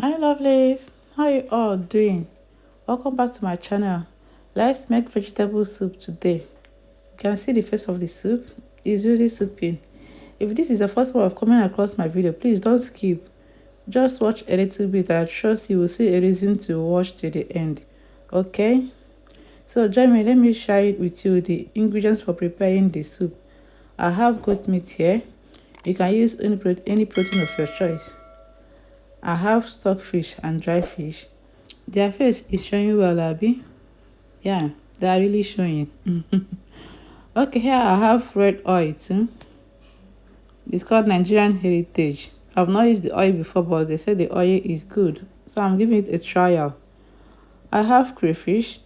Hi lovelies, how you all doing? Welcome back to my channel. Let's make vegetable soup today. You can see the face of the soup. It's really soupy. If this is the first time of coming across my video, please don't skip. Just watch a little bit. I trust you will see a reason to watch till the end. Okay? So join me, let me share with you the ingredients for preparing the soup. I have goat meat here. You can use any protein of your choice. I have stockfish and dry fish. Their face is showing well, Abby. Yeah, they are really showing. Okay, here I have red oil too. It's called Nigerian Heritage. I've not used the oil before, but they said the oil is good, so I'm giving it a trial. I have crayfish.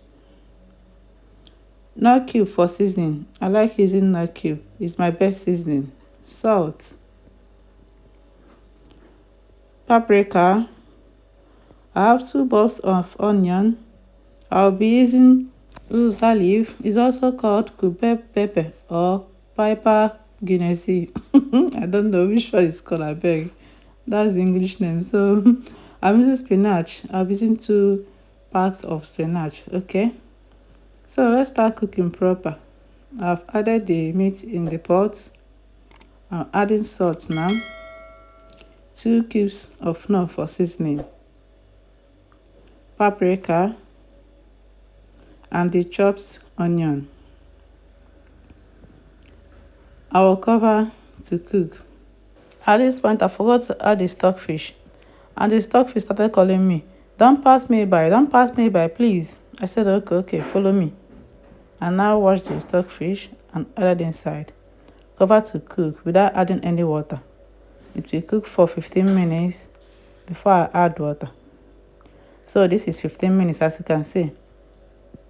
Nut cube for seasoning. I like using nut cube. It's my best seasoning. Salt. Paprika. I have 2 bulbs of onion. I'll be using Uziza leaf. It's also called cray pepper or piper guinness. I don't know which one it's called, I beg. That's the English name. So I'm using spinach. I'll be using 2 packs of spinach. Okay. So let's start cooking proper. I've added the meat in the pot. I'm adding salt now. 2 cubes of flour for seasoning. Paprika and the chopped onion. I will cover to cook. At this point, I forgot to add the stockfish, and the stockfish started calling me, don't pass me by, please. I said, okay, follow me. And now wash the stockfish and add it inside. Cover to cook without adding any water. It will cook for 15 minutes before I add water. So this is 15 minutes, as you can see.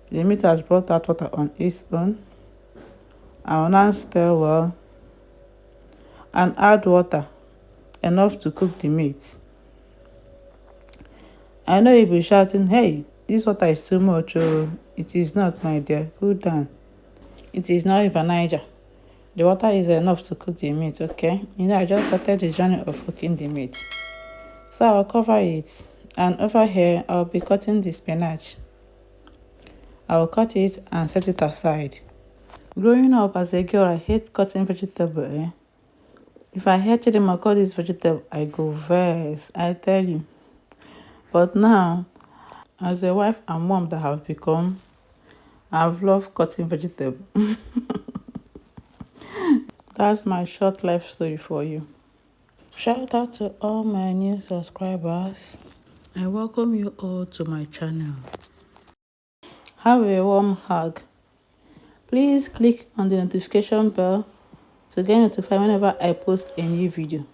The meat has brought out water on its own. I will now stir well and add water enough to cook the meat. I know you'll be shouting, hey, this water is too much. Oh, it is not, my dear. Cool down. It is not even Niger. The water is enough to cook the meat, okay? I just started the journey of cooking the meat. So I'll cover it. And over here, I'll be cutting the spinach. I will cut it and set it aside. Growing up as a girl, I hate cutting vegetable. If I hear Chidima cut this vegetable, I go vex, I tell you. But now, as a wife and mom that have become, I've loved cutting vegetable. That's my short life story for you. Shout out to all my new subscribers. I welcome you all to my channel. Have a warm hug. Please click on the notification bell to get notified whenever I post a new video.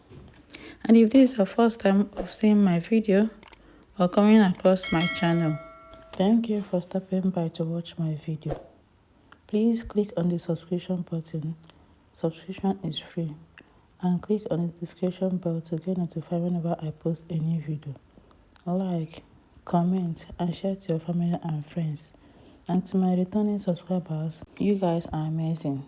And if this is your first time of seeing my video or coming across my channel, thank you for stopping by to watch my video. Please click on the subscription button. Subscription is free. And click on the notification bell to get notified whenever I post a new video. Like, comment, and share to your family and friends. And to my returning subscribers, you guys are amazing.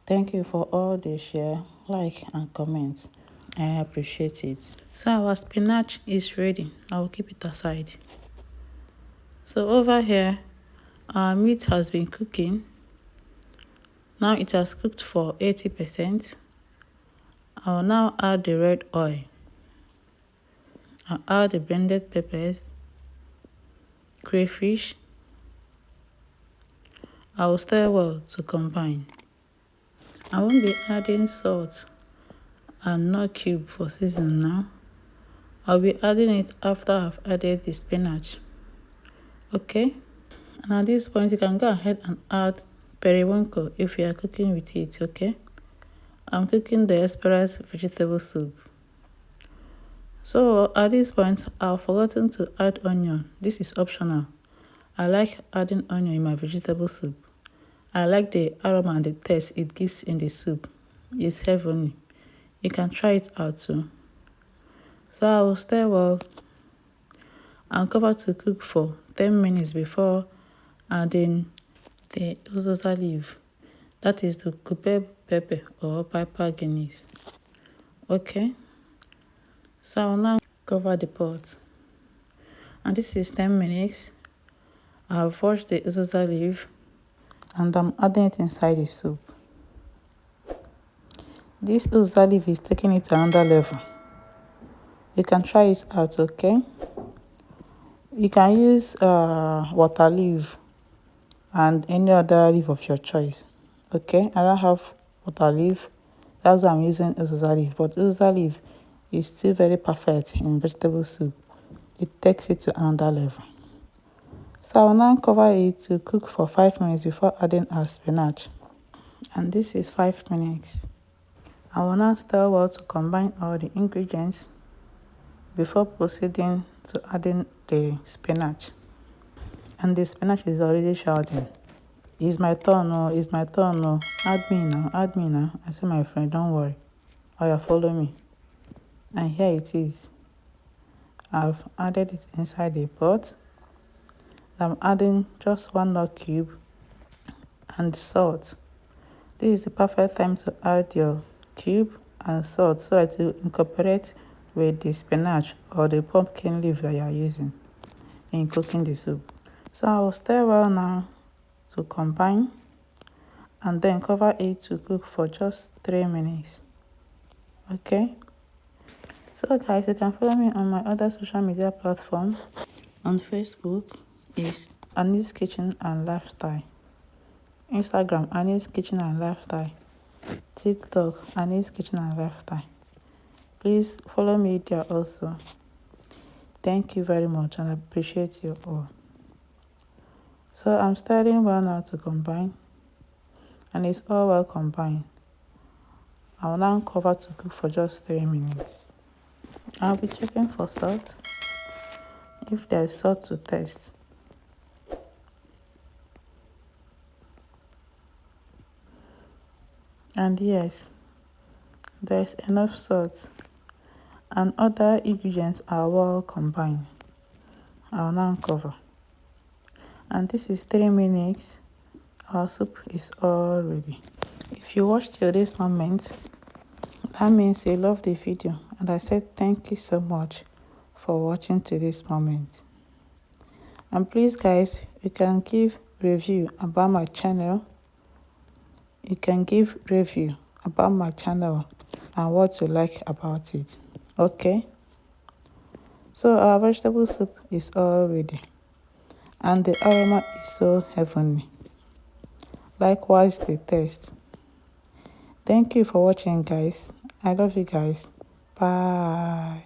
Thank you for all the share, like, and comments. I appreciate it. So our spinach is ready. I will keep it aside. So over here, our meat has been cooking. Now it has cooked for 80%. I will now add the red oil. I'll add the blended peppers, crayfish. I will stir well to combine. I won't be adding salt and nut cube for seasoning now. I'll be adding it after I've added the spinach. Okay? And at this point, you can go ahead and add periwinkle if you are cooking with it, okay? I'm cooking the asparagus vegetable soup. So at this point, I've forgotten to add onion. This is optional. I like adding onion in my vegetable soup. I like the aroma and the taste it gives in the soup. It's heavenly. You can try it out too. So I will stir well and cover to cook for 10 minutes before adding the Uziza leaf. That is the cray pepper or piper guinness. Okay. So I will now cover the pot And this is 10 minutes. I've washed the Uziza leaf and I'm adding it inside the soup. This Uziza leaf is taking it to another level. You can try it out, okay? You can use water leaf and any other leaf of your choice. Okay, I don't have water leaf, that's why I'm using Uziza leaf, but Uziza leaf is still very perfect in vegetable soup. It takes it to another level. So I will now cover it to cook for 5 minutes before adding our spinach. And this is 5 minutes. I will now stir well to combine all the ingredients before proceeding to adding the spinach. And the spinach is already shouting, "It's my turn, oh, it's my turn, oh, add me now, add me now." I said, "My friend, don't worry, or you follow me." And here it is. I've added it inside the pot. I'm adding just 1 nut cube and salt. This is the perfect time to add your cube and salt so that it will incorporate with the spinach or the pumpkin leaf that you are using in cooking the soup. So I will stir well now to combine and then cover it to cook for just 3 minutes. Okay, so guys, you can follow me on my other social media platform. On Facebook is Annie's Kitchen and Lifestyle. Instagram, Annie's Kitchen and Lifestyle. TikTok, Annie's Kitchen and Lifestyle. Please follow me there also. Thank you very much and I appreciate you all. So I'm starting well now to combine, and it's all well combined. I will now cover to cook for just 3 minutes. I'll be checking for salt, if there is salt to taste. And yes, there is enough salt and other ingredients are well combined. I will now cover. And this is 3 minutes. Our soup is all ready. If you watched till this moment, that means you love the video, and I said thank you so much for watching to this moment. And please guys, you can give review about my channel. You can give review about my channel and what you like about it. Okay, so our vegetable soup is all ready and the aroma is so heavenly. Likewise the taste. Thank you for watching guys. I love you guys. Bye.